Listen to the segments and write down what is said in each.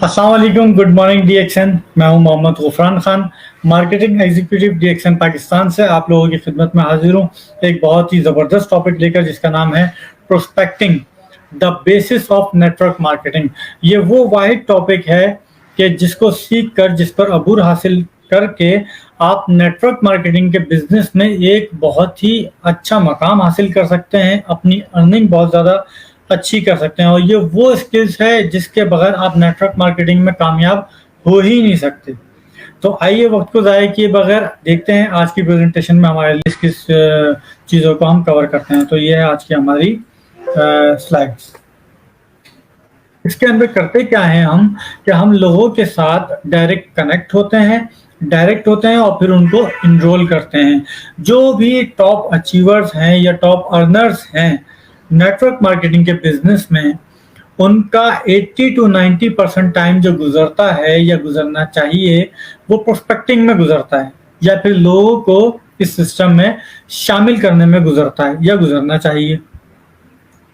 अस्सलाम वालेकुम, good morning DXN. मैं हूं Mohammad Ghufran Khan, marketing executive DXN Pakistan से आप लोगों की खिदमत में हाजिर हूं एक बहुत ही ज़बरदस्त टॉपिक लेकर, जिसका नाम है prospecting, the basis of network marketing. ये वो वाहिद टॉपिक है कि जिसको सीख कर, जिस पर अबूर हासिल करके आप नेटवर्क मार्केटिंग के बिजनेस में एक बहुत ही अच्छा मकाम हासिल कर सकते हैं, अपनी अर्निंग बहुत ज़्यादा अच्छी कर सकते हैं। और ये वो स्किल्स है जिसके बगैर आप नेटवर्क मार्केटिंग में कामयाब हो ही नहीं सकते। तो आइए वक्त को ज़ाया किए बगैर देखते हैं आज की प्रेजेंटेशन में हमारे लिए किस चीज़ों को हम कवर करते हैं। तो ये है आज की हमारी स्लाइड्स। इसके अंदर करते क्या है हम कि हम लोगों के साथ डायरेक्ट कनेक्ट होते हैं और फिर उनको इनरोल करते हैं। जो भी टॉप अचीवर्स हैं या टॉप अर्नर्स हैं नेटवर्क मार्केटिंग के बिजनेस में, उनका 80 to 90% टाइम जो गुजरता है या गुजरना चाहिए वो प्रोस्पेक्टिंग में गुजरता है, या फिर लोगों को इस सिस्टम में शामिल करने में गुजरता है या गुजरना चाहिए।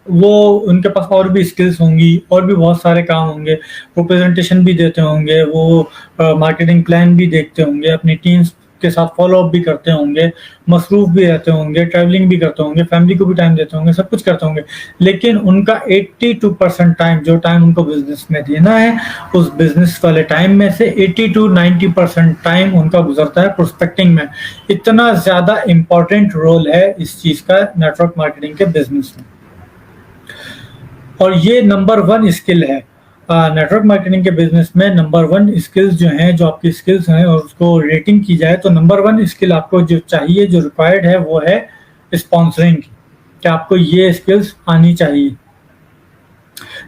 वो उनके पास और भी स्किल्स होंगी और भी बहुत सारे काम होंगे, वो प्रेजेंटेशन भी देते होंगे, वो मार्केटिंग प्लान भी देखते होंगे, अपनी टीम्स के साथ फॉलो अप भी करते होंगे, मसरूफ भी रहते होंगे, ट्रैवलिंग भी करते होंगे, फैमिली को भी टाइम देते होंगे, सब कुछ करते होंगे। लेकिन उनका 82% टाइम, जो टाइम उनको बिजनेस में देना है, उस बिजनेस वाले टाइम में से 80 to 90% टाइम उनका गुजरता है प्रोस्पेक्टिंग में। इतना ज्यादा इंपॉर्टेंट रोल है इस चीज का नेटवर्क मार्केटिंग के बिजनेस में, और ये नंबर 1 स्किल है नेटवर्क मार्केटिंग के बिजनेस में। नंबर 1 स्किल्स जो हैं, जो आपकी स्किल्स हैं, और उसको रेटिंग की जाए तो नंबर 1 स्किल आपको जो चाहिए, जो रिक्वायर्ड है, वो है स्पॉन्सरिंग, कि आपको ये स्किल्स आनी चाहिए।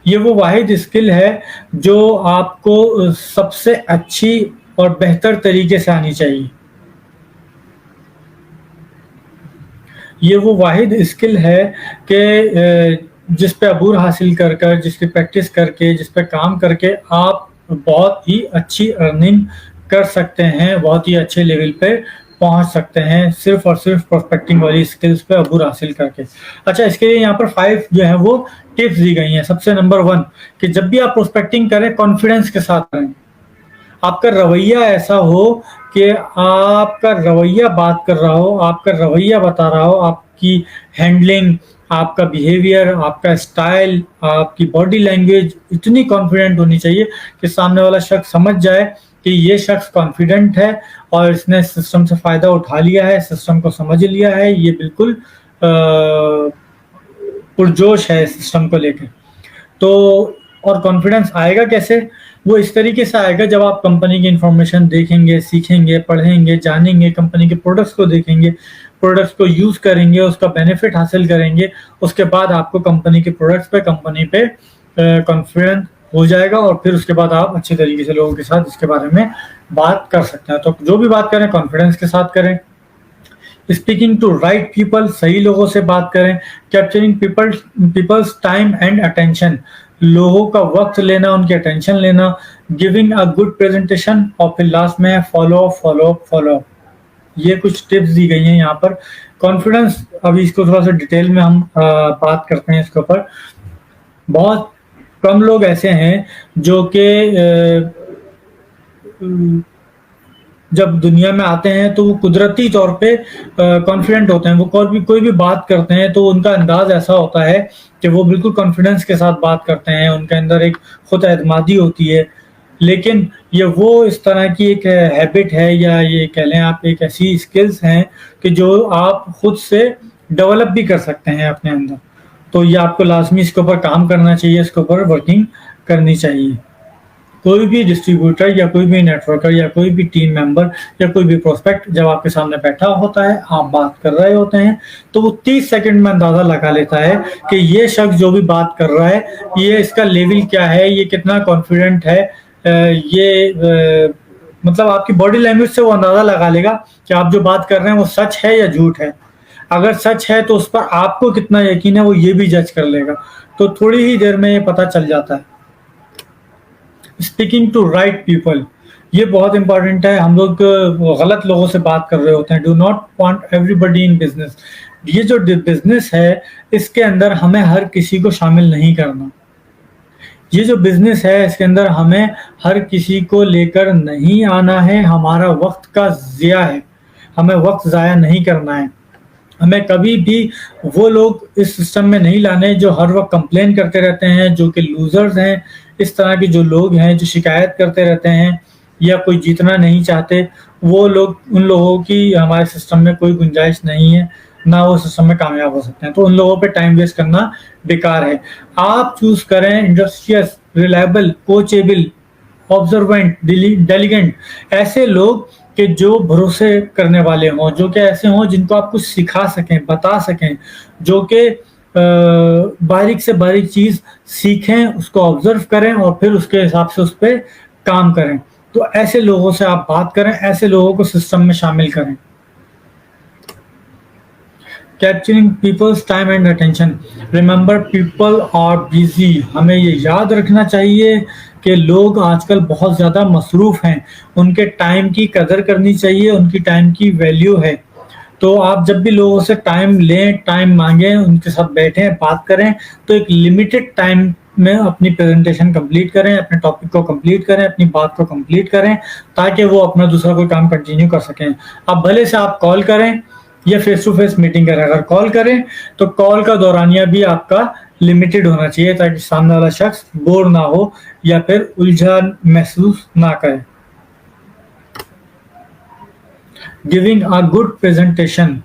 ये वो वाहिद स्किल है जो आपको सबसे अच्छी और बेहतर तरीके से आनी चाहिए। ये वो वाहिद स्किल है कि जिस पे अबूर हासिल कर कर, जिसकी प्रैक्टिस करके, जिस पे काम करके आप बहुत ही अच्छी अर्निंग कर सकते हैं, बहुत ही अच्छे लेवल पे पहुंच सकते हैं, सिर्फ और सिर्फ प्रोस्पेक्टिंग वाली स्किल्स पे अबूर हासिल करके। अच्छा, इसके लिए यहाँ पर 5 जो है वो टिप्स दी गई हैं। सबसे नंबर 1 कि जब भी आप प्रोस्पेक्टिंग करें कॉन्फिडेंस के साथ करें। आपका रवैया ऐसा हो कि आपका रवैया बात कर रहा हो, आपका रवैया बता रहा हो, आपकी हैंडलिंग, आपका बिहेवियर, आपका स्टाइल, आपकी बॉडी लैंग्वेज इतनी कॉन्फिडेंट होनी चाहिए कि सामने वाला शख्स समझ जाए कि ये शख्स कॉन्फिडेंट है और इसने सिस्टम से फ़ायदा उठा लिया है, सिस्टम को समझ लिया है, ये बिल्कुल पुरजोश है सिस्टम को लेकर। तो और कॉन्फिडेंस आएगा कैसे? वो इस तरीके से आएगा जब आप कंपनी की इंफॉर्मेशन देखेंगे, सीखेंगे, पढ़ेंगे, जानेंगे, कंपनी के प्रोडक्ट्स को देखेंगे, प्रोडक्ट्स को यूज करेंगे, उसका बेनिफिट हासिल करेंगे। उसके बाद आपको कंपनी के प्रोडक्ट्स पे, कंपनी पे कॉन्फिडेंस हो जाएगा, और फिर उसके बाद आप अच्छे तरीके से लोगों के साथ इसके बारे में बात कर सकते हैं। तो जो भी बात करें कॉन्फिडेंस के साथ करें। स्पीकिंग टू राइट पीपल, सही लोगों से बात करें। Capturing people's time and attention, लोगों का वक्त लेना, उनकी अटेंशन लेना। गिविंग अ गुड प्रेजेंटेशन, और फिर लास्ट में है फॉलो। ये कुछ टिप्स दी गई हैं यहाँ पर। कॉन्फिडेंस, अभी इसको थोड़ा सा डिटेल में हम बात करते हैं इसके ऊपर। बहुत कम लोग ऐसे हैं जो कि जब दुनिया में आते हैं तो वो कुदरती तौर पे कॉन्फिडेंट होते हैं। वो कोई भी बात करते हैं तो उनका अंदाज ऐसा होता है कि वो बिल्कुल कॉन्फिडेंस के साथ बात करते हैं, उनके अंदर एक खुद एतमादी होती है। लेकिन ये वो इस तरह की एक हैबिट है, या ये कह लें आप एक ऐसी स्किल्स हैं कि जो आप खुद से डेवलप भी कर सकते हैं अपने अंदर। तो ये आपको लाजमी इसके ऊपर काम करना चाहिए, इसके ऊपर वर्किंग करनी चाहिए। कोई भी डिस्ट्रीब्यूटर या कोई भी नेटवर्कर या कोई भी टीम मेंबर या कोई भी प्रोस्पेक्ट जब आपके सामने बैठा होता है, आप बात कर रहे होते हैं, तो वो 30 सेकंड में अंदाजा लगा लेता है कि ये शख्स जो भी बात कर रहा है, ये इसका लेवल क्या है, ये कितना कॉन्फिडेंट है। मतलब आपकी बॉडी लैंग्वेज से वो अंदाजा लगा लेगा कि आप जो बात कर रहे हैं वो सच है या झूठ है। अगर सच है तो उस पर आपको कितना यकीन है वो ये भी जज कर लेगा। तो थोड़ी ही देर में ये पता चल जाता है। स्पीकिंग टू राइट पीपल, ये बहुत इंपॉर्टेंट है। हम लोग गलत लोगों से बात कर रहे होते हैं। Do not want everybody in business. ये जो बिजनेस है इसके अंदर हमें हर किसी को शामिल नहीं करना। ये जो बिजनेस है इसके अंदर हमें हर किसी को लेकर नहीं आना है, हमारा वक्त का ज़िया है, हमें वक्त ज़ाया नहीं करना है। हमें कभी भी वो लोग इस सिस्टम में नहीं लाने जो हर वक्त कंप्लेन करते रहते हैं, जो कि लूजर्स हैं। इस तरह के जो लोग हैं जो शिकायत करते रहते हैं या कोई जीतना नहीं चाहते, वो लोग, उन लोगों की हमारे सिस्टम में कोई गुंजाइश नहीं है, ना वो सिस्टम में कामयाब हो सकते हैं। तो उन लोगों पे टाइम वेस्ट करना बेकार है। आप चूज करें इंडस्ट्रियस, रिलायबल, कोचेबल, ऑब्जर्वेंट, डेलीगेंट, ऐसे लोग कि जो भरोसे करने वाले हों, जो कि ऐसे हों जिनको आप कुछ सिखा सकें, बता सकें, जो कि बारीक से बारीक चीज़ सीखें, उसको ऑब्जर्व करें और फिर उसके हिसाब से उस पर काम करें। तो ऐसे लोगों से आप बात करें, ऐसे लोगों को सिस्टम में शामिल करें। Capturing people's time and attention, remember people are busy. हमें ये याद रखना चाहिए कि लोग आजकल बहुत ज़्यादा मसरूफ़ हैं, उनके टाइम की कदर करनी चाहिए, उनकी टाइम की वैल्यू है। तो आप जब भी लोगों से टाइम लें, टाइम मांगें, उनके साथ बैठें, बात करें, तो एक लिमिटेड टाइम में अपनी प्रेजेंटेशन कंप्लीट करें, अपने टॉपिक को कंप्लीट करें, अपनी बात को कंप्लीट करें, ताकि वो अपना दूसरा कोई काम कंटिन्यू कर सकें। अब भले से आप कॉल करें या फेस टू फेस मीटिंग करें, अगर कॉल करें तो कॉल का दौरानिया भी आपका लिमिटेड होना चाहिए, ताकि सामने वाला शख्स बोर ना हो या फिर उलझन महसूस ना करे। गिविंग अ गुड प्रेजेंटेशन,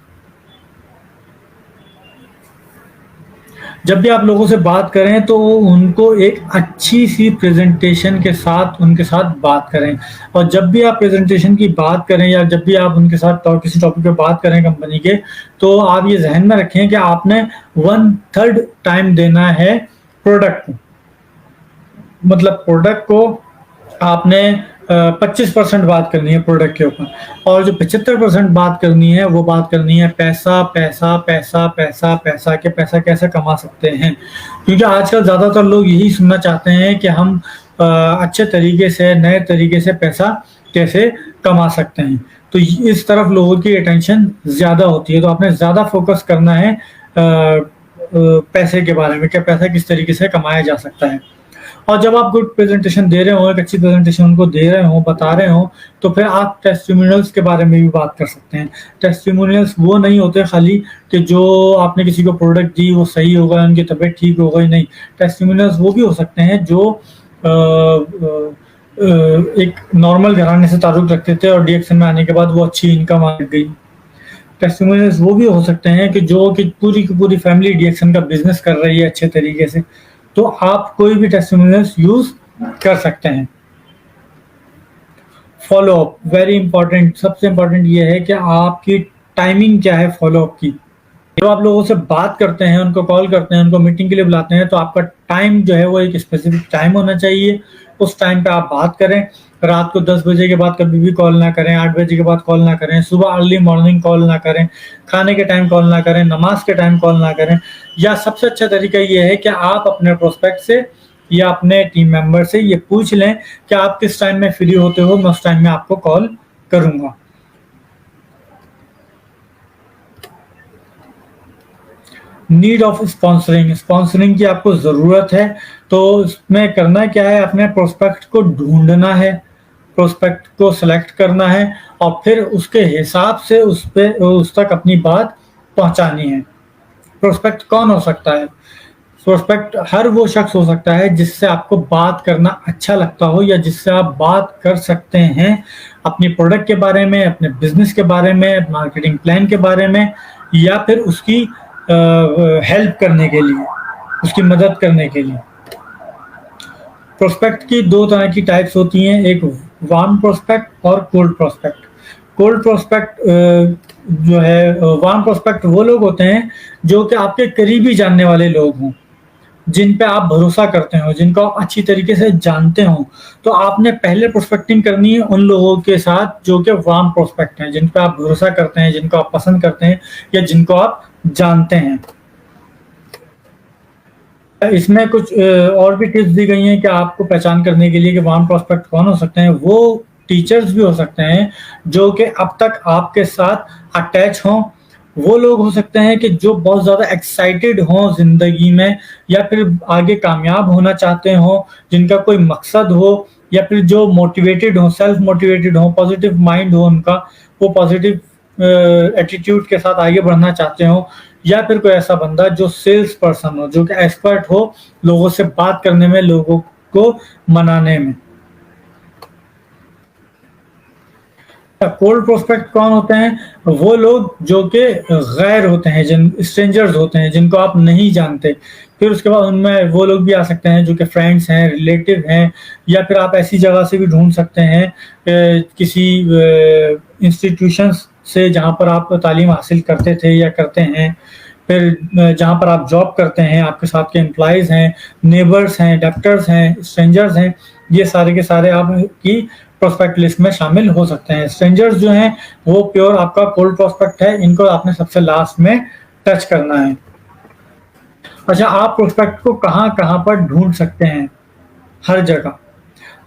जब भी आप लोगों से बात करें तो उनको एक अच्छी सी प्रेजेंटेशन के साथ उनके साथ बात करें। और जब भी आप प्रेजेंटेशन की बात करें या जब भी आप उनके साथ किसी टॉपिक पे बात करें कंपनी के, तो आप ये जहन में रखें कि आपने 1/3 टाइम देना है प्रोडक्ट को। मतलब प्रोडक्ट को आपने 25% बात करनी है प्रोडक्ट के ऊपर, और जो 75% बात करनी है वो बात करनी है पैसा पैसा पैसा पैसा पैसा, के पैसा कैसे कमा सकते हैं। क्योंकि आजकल ज़्यादातर लोग यही सुनना चाहते हैं कि हम अच्छे तरीके से, नए तरीके से पैसा कैसे कमा सकते हैं। तो इस तरफ लोगों की अटेंशन ज़्यादा होती है। तो आपने ज़्यादा फोकस करना है पैसे के बारे में, कि पैसा किस तरीके से कमाया जा सकता है। और जब आप गुड प्रेजेंटेशन दे रहे हो, एक अच्छी प्रेजेंटेशन उनको दे रहे हो, बता रहे हो, तो फिर आप टेस्टिमोनियल्स के बारे में भी बात कर सकते हैं। टेस्टिमोनियल्स वो नहीं होते खाली कि जो आपने किसी को प्रोडक्ट दी वो सही होगा, उनकी तबीयत ठीक हो गई, नहीं। टेस्टिमोनियल्स वो भी हो सकते हैं जो एक नॉर्मल घराने से ताल्लुक रखते थे और डीएक्सन में आने के बाद वो अच्छी इनकम आ गई। टेस्टिमोनियल्स वो भी हो सकते हैं कि जो कि पूरी की पूरी फैमिली डीएक्सन का बिजनेस कर रही है अच्छे तरीके से। तो आप कोई भी टेस्टिमोनियल्स यूज कर सकते हैं। Follow up, very important. सबसे इंपॉर्टेंट ये है कि आपकी टाइमिंग क्या है फॉलो अप की। जब आप लोगों से बात करते हैं, उनको कॉल करते हैं, उनको मीटिंग के लिए बुलाते हैं, तो आपका टाइम जो है वो एक स्पेसिफिक टाइम होना चाहिए। उस टाइम पे आप बात करें। रात को 10 बजे के बाद कभी भी कॉल ना करें, 8 बजे के बाद कॉल ना करें, सुबह अर्ली मॉर्निंग कॉल ना करें, खाने के टाइम कॉल ना करें, नमाज के टाइम कॉल ना करें। या सबसे अच्छा तरीका ये है कि आप अपने प्रोस्पेक्ट से या अपने टीम मेंबर से ये पूछ लें कि आप किस टाइम में फ्री होते हो, मैं उस टाइम में आपको कॉल करूंगा। नीड ऑफ स्पॉन्सरिंग, स्पॉन्सरिंग की आपको ज़रूरत है। तो इसमें करना क्या है, अपने प्रोस्पेक्ट को ढूंढना है, प्रोस्पेक्ट को सिलेक्ट करना है और फिर उसके हिसाब से उस तक अपनी बात पहुंचानी है। प्रोस्पेक्ट कौन हो सकता है? प्रोस्पेक्ट हर वो शख्स हो सकता है जिससे आपको बात करना अच्छा लगता हो, या जिससे आप बात कर सकते हैं अपनी प्रोडक्ट के बारे में, अपने बिजनेस के बारे में, मार्केटिंग प्लान के बारे में, या फिर उसकी हेल्प करने के लिए, उसकी मदद करने के लिए। प्रोस्पेक्ट की 2 तरह की टाइप्स होती हैं, एक वार्म प्रोस्पेक्ट और कोल्ड प्रोस्पेक्ट। कोल्ड प्रोस्पेक्ट जो है, वार्म प्रोस्पेक्ट वो लोग होते हैं जो कि आपके करीबी जानने वाले लोग हों, जिन पे आप भरोसा करते हो, जिनको आप अच्छी तरीके से जानते हो। तो आपने पहले प्रोस्पेक्टिंग करनी है उन लोगों के साथ जो कि वार्म प्रोस्पेक्ट हैं, जिन पे आप भरोसा करते हैं, जिनको आप पसंद करते हैं या जिनको आप जानते हैं। इसमें कुछ और भी टिप्स दी गई हैं कि आपको पहचान करने के लिए कि वार्म प्रोस्पेक्ट कौन हो सकते हैं। वो टीचर्स भी हो सकते हैं जो कि अब तक आपके साथ अटैच हों, وہ لوگ ہو سکتے ہیں کہ جو بہت زیادہ ایکسائٹیڈ ہوں زندگی میں، یا پھر آگے کامیاب ہونا چاہتے ہوں، جن کا کوئی مقصد ہو، یا پھر جو موٹیویٹڈ ہوں، سیلف موٹیویٹڈ ہوں، پازیٹیو مائنڈ ہو ان کا، وہ پازیٹیو ایٹیٹیوڈ کے ساتھ آگے بڑھنا چاہتے ہوں، یا پھر کوئی ایسا بندہ جو سیلس پرسن ہو، جو کہ ایکسپرٹ ہو لوگوں سے بات کرنے میں، لوگوں کو منانے میں۔ کولڈ پروسپیکٹ کون ہوتے ہیں؟ وہ لوگ جو کہ غیر ہوتے ہیں، جن اسٹرینجرز ہوتے ہیں، جن کو آپ نہیں جانتے۔ پھر اس کے بعد ان میں وہ لوگ بھی آ سکتے ہیں جو کہ فرینڈس ہیں، ریلیٹیو ہیں، یا پھر آپ ایسی جگہ سے بھی ڈھونڈ سکتے ہیں کسی انسٹیٹیوشنس سے جہاں پر آپ تعلیم حاصل کرتے تھے یا کرتے ہیں، پھر جہاں پر آپ جاب کرتے ہیں، آپ کے ساتھ کے امپلائیز ہیں، نیبرز ہیں، ڈاکٹرز ہیں، اسٹرینجرز ہیں، یہ سارے کے سارے آپ کی پروسپیکٹ لسٹ میں شامل ہو سکتے ہیں۔ اسٹرینجرز جو ہیں وہ پیور آپ کا کولڈ پروسپیکٹ ہے، ان کو آپ نے سب سے لاسٹ میں ٹچ کرنا ہے۔ اچھا، آپ پروسپیکٹ کو کہاں کہاں پر ڈھونڈ سکتے ہیں؟ ہر جگہ،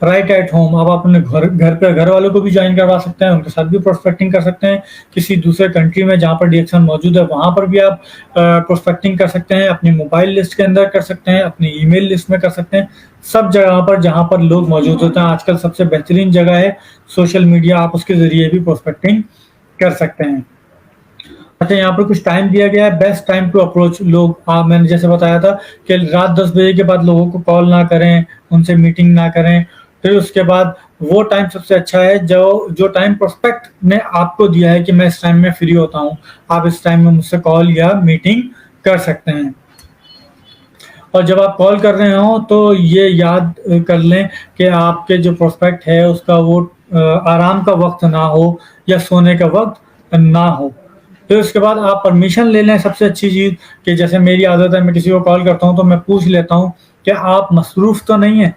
رائٹ ایٹ ہوم۔ اب آپ اپنے گھر پہ گھر والوں کو بھی جوائن کروا سکتے ہیں، ان کے ساتھ بھی پروسپیکٹنگ کر سکتے ہیں۔ کسی دوسرے کنٹری میں جہاں پر ڈی ایکسن موجود ہے وہاں پر بھی آپ پروسپیکٹنگ کر سکتے ہیں، اپنی موبائل لسٹ کے اندر کر سکتے ہیں، اپنی ای میل لسٹ میں کر سکتے ہیں، سب جگہ پر جہاں پر لوگ موجود ہوتے ہیں۔ آج کل سب سے بہترین جگہ ہے سوشل میڈیا، آپ اس کے ذریعے بھی پروسپیکٹنگ کر سکتے ہیں۔ اچھا، یہاں پر کچھ ٹائم دیا گیا ہے، بیسٹ ٹائم ٹو اپروچ لوگ۔ میں نے جیسے بتایا تھا کہ رات 10 بجے کے بعد لوگوں کو کال نہ کریں، ان سے میٹنگ نہ کریں۔ پھر اس کے بعد وہ ٹائم سب سے اچھا ہے جو ٹائم پروسپیکٹ نے آپ کو دیا ہے کہ میں اس ٹائم میں فری ہوتا ہوں، آپ اس ٹائم میں مجھ سے کال یا میٹنگ کر سکتے ہیں۔ اور جب آپ کال کر رہے ہوں تو یہ یاد کر لیں کہ آپ کے جو پروسپیکٹ ہے اس کا وہ آرام کا وقت نہ ہو یا سونے کا وقت نہ ہو۔ پھر اس کے بعد آپ پرمیشن لے لیں، سب سے اچھی چیز کہ جیسے میری عادت ہے، میں کسی کو کال کرتا ہوں تو میں پوچھ لیتا ہوں کہ آپ مصروف تو نہیں ہیں۔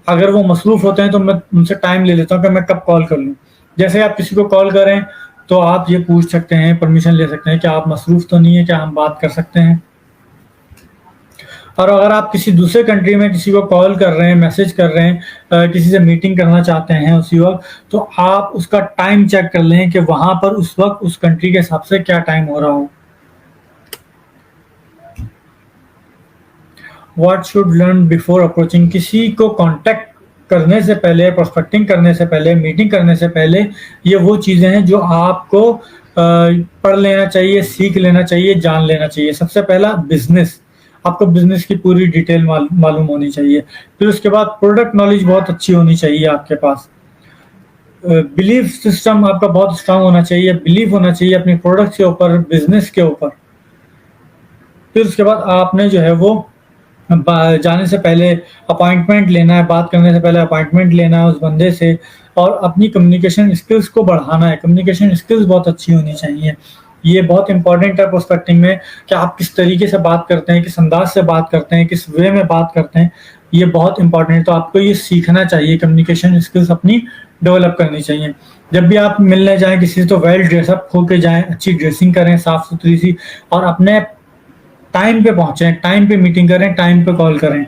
اگر وہ مصروف ہوتے ہیں تو میں ان سے ٹائم لے لیتا ہوں کہ میں کب کال کر لوں۔ جیسے آپ کسی کو کال کریں تو آپ یہ پوچھ سکتے ہیں، پرمیشن لے سکتے ہیں کہ آپ مصروف تو نہیں ہیں، کیا ہم بات کر سکتے ہیں۔ اور اگر آپ کسی دوسرے کنٹری میں کسی کو کال کر رہے ہیں، میسج کر رہے ہیں، کسی سے میٹنگ کرنا چاہتے ہیں اسی وقت، تو آپ اس کا ٹائم چیک کر لیں کہ وہاں پر اس وقت اس کنٹری کے حساب سے کیا ٹائم ہو رہا ہو۔ What should learn before approaching? کسی کو کانٹیکٹ کرنے سے پہلے، پروسپیکٹنگ کرنے سے پہلے، میٹنگ کرنے سے پہلے یہ وہ چیزیں ہیں جو آپ کو پڑھ لینا چاہیے، سیکھ لینا چاہیے، جان لینا چاہیے۔ سب سے پہلا بزنس، آپ کو بزنس کی پوری ڈیٹیل معلوم ہونی چاہیے۔ پھر اس کے بعد پروڈکٹ نالج بہت اچھی ہونی چاہیے آپ کے پاس۔ بلیف سسٹم آپ کا بہت اسٹرانگ ہونا چاہیے، بلیف ہونا چاہیے اپنی پروڈکٹ کے اوپر، بزنس کے اوپر۔ پھر اس کے بعد آپ نے جو ہے وہ جانے سے پہلے اپائنٹمنٹ لینا ہے، بات کرنے سے پہلے اپائنٹمنٹ لینا ہے اس بندے سے، اور اپنی کمیونیکیشن اسکلس کو بڑھانا ہے۔ کمیونیکیشن اسکلس بہت اچھی ہونی چاہیے، یہ بہت امپورٹنٹ ہے پروسپیکٹنگ میں، کہ آپ کس طریقے سے بات کرتے ہیں، کس انداز سے بات کرتے ہیں، کس وے میں بات کرتے ہیں، یہ بہت امپورٹنٹ ہے۔ تو آپ کو یہ سیکھنا چاہیے، کمیونیکیشن اسکلس اپنی ڈیولپ کرنی چاہیے۔ جب بھی آپ ملنے جائیں کسی سے تو ویل ڈریس اپ ہو کے جائیں، اچھی ڈریسنگ کریں، صاف ستھری سی، اور اپنے ٹائم پہ پہنچیں، ٹائم پہ میٹنگ کریں، ٹائم پہ کال کریں۔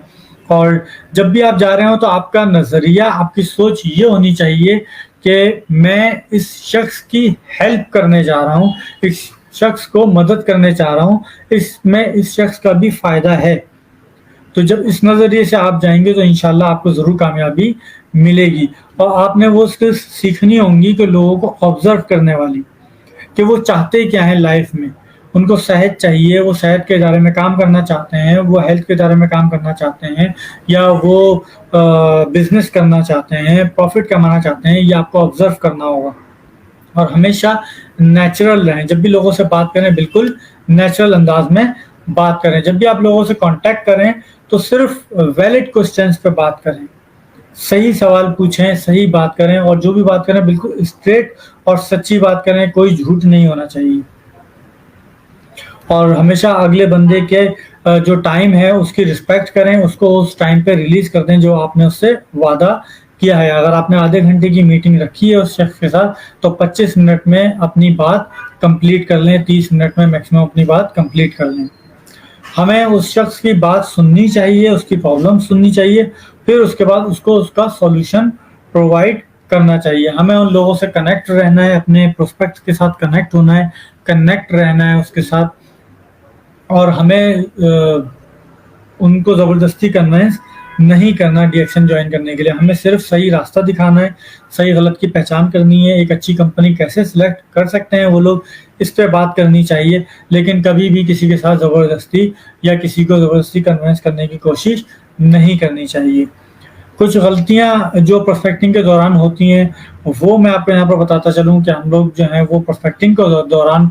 اور جب بھی آپ جا رہے ہوں تو آپ کا نظریہ، آپ کی سوچ یہ ہونی چاہیے کہ میں اس شخص کی ہیلپ کرنے جا رہا ہوں، اس شخص کو مدد کرنے چاہ رہا ہوں، اس شخص کا بھی فائدہ ہے۔ تو جب اس نظریے سے آپ جائیں گے تو انشاءاللہ آپ کو ضرور کامیابی ملے گی۔ اور آپ نے وہ سکلز سیکھنی ہوں گی کہ لوگوں کو آبزرو کرنے والی، کہ وہ چاہتے کیا ہیں لائف میں۔ ان کو صحت چاہیے، وہ صحت کے ادارے میں کام کرنا چاہتے ہیں، وہ ہیلتھ کے ادارے میں کام کرنا چاہتے ہیں، یا وہ بزنس کرنا چاہتے ہیں، پروفٹ کمانا چاہتے ہیں، یہ آپ کو آبزرو کرنا ہوگا۔ اور ہمیشہ نیچرل رہیں، جب بھی لوگوں سے بات کریں بالکل نیچرل انداز میں بات کریں۔ جب بھی آپ لوگوں سے کانٹیکٹ کریں تو صرف ویلڈ کوسچنس پہ بات کریں، صحیح سوال پوچھیں، صحیح بات کریں، اور جو بھی بات کریں بالکل اسٹریٹ اور سچی بات کریں، کوئی جھوٹ نہیں ہونا چاہیے۔ اور ہمیشہ اگلے بندے کے جو ٹائم ہے اس کی رسپیکٹ کریں، اس کو اس ٹائم پہ ریلیز کر دیں جو آپ نے اس سے وعدہ کیا ہے۔ اگر آپ نے آدھے گھنٹے کی میٹنگ رکھی ہے اس شخص کے ساتھ تو 25 منٹ میں اپنی بات کمپلیٹ کر لیں، 30 منٹ میں میکسیمم اپنی بات کمپلیٹ کر لیں۔ ہمیں اس شخص کی بات سننی چاہیے، اس کی پرابلم سننی چاہیے، پھر اس کے بعد اس کو اس کا سولوشن پرووائڈ کرنا چاہیے. ہمیں ان لوگوں سے کنیکٹ رہنا ہے, اپنے پروسپیکٹ کے ساتھ کنیکٹ ہونا ہے, کنیکٹ رہنا ہے اس کے ساتھ, اور ہمیں ان کو زبردستی کنوینس نہیں کرنا ڈی ایکسن جوائن کرنے کے لیے. ہمیں صرف صحیح راستہ دکھانا ہے, صحیح غلط کی پہچان کرنی ہے, ایک اچھی کمپنی کیسے سلیکٹ کر سکتے ہیں وہ لوگ, اس پہ بات کرنی چاہیے. لیکن کبھی بھی کسی کے ساتھ زبردستی یا کسی کو زبردستی کنوینس کرنے کی کوشش نہیں کرنی چاہیے. کچھ غلطیاں جو پروسپیکٹنگ کے دوران ہوتی ہیں وہ میں آپ کو یہاں پر بتاتا چلوں کہ ہم لوگ جو ہیں وہ پروسپیکٹنگ کے دوران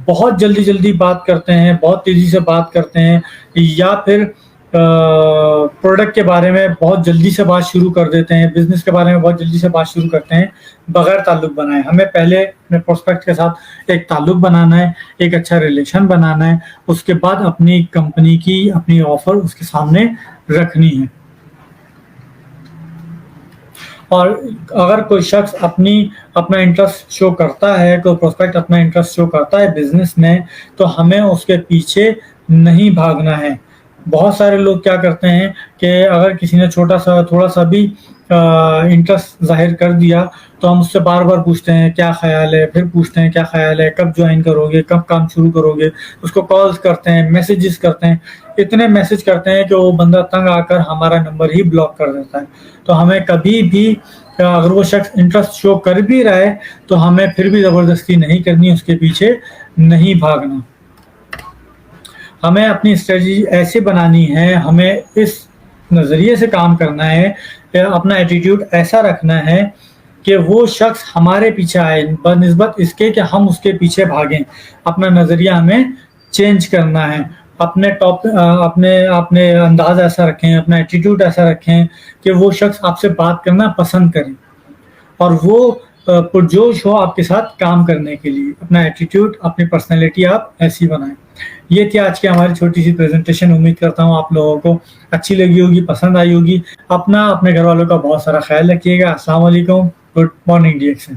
بہت جلدی بات کرتے ہیں, بہت تیزی سے بات کرتے ہیں, یا پھر پروڈکٹ کے بارے میں بہت جلدی سے بات شروع کر دیتے ہیں, بزنس کے بارے میں بہت جلدی سے بات شروع کرتے ہیں بغیر تعلق بنائے. ہمیں پہلے اپنے پروسپیکٹ کے ساتھ ایک تعلق بنانا ہے, ایک اچھا ریلیشن بنانا ہے, اس کے بعد اپنی کمپنی کی اپنی آفر اس کے سامنے رکھنی ہے. اور اگر کوئی شخص اپنا انٹرسٹ شو کرتا ہے, کوئی پروسپیکٹ اپنا انٹرسٹ شو کرتا ہے بزنس میں, تو ہمیں اس کے پیچھے نہیں بھاگنا ہے. بہت سارے لوگ کیا کرتے ہیں کہ اگر کسی نے تھوڑا سا بھی انٹرسٹ ظاہر کر دیا تو ہم اس سے بار بار پوچھتے ہیں کیا خیال ہے, پھر پوچھتے ہیں کیا خیال ہے, کب جوائن کرو گے, کب کام شروع کرو گے, اس کو کالز کرتے ہیں, میسیجز کرتے ہیں, اتنے میسج کرتے ہیں کہ وہ بندہ تنگ آ کر ہمارا نمبر ہی بلاک کر دیتا ہے. تو ہمیں کبھی بھی اگر وہ شخص انٹرسٹ شو کر بھی رہا ہے تو ہمیں پھر بھی زبردستی نہیں کرنی, اس کے پیچھے نہیں بھاگنا. ہمیں اپنی اسٹریٹجی ایسے بنانی ہے, ہمیں اس نظریے سے کام کرنا ہے, اپنا ایٹیٹیوڈ ایسا رکھنا ہے کہ وہ شخص ہمارے پیچھے آئے بنسبت اس کے کہ ہم اس کے پیچھے بھاگیں. اپنا نظریہ ہمیں چینج کرنا ہے, اپنے انداز ایسا رکھیں, اپنا ایٹیٹیوڈ ایسا رکھیں کہ وہ شخص آپ سے بات کرنا پسند کرے اور وہ پرجوش ہو آپ کے ساتھ کام کرنے کے لیے. اپنا ایٹیٹیوڈ, اپنی پرسنالٹی آپ ایسی بنائیں. یہ تھی آج کی ہماری چھوٹی سی پریزنٹیشن. امید کرتا ہوں آپ لوگوں کو اچھی لگی ہوگی, پسند آئی ہوگی. اپنے گھر والوں کا بہت سارا خیال رکھیے گا. السلام علیکم. Good morning D action.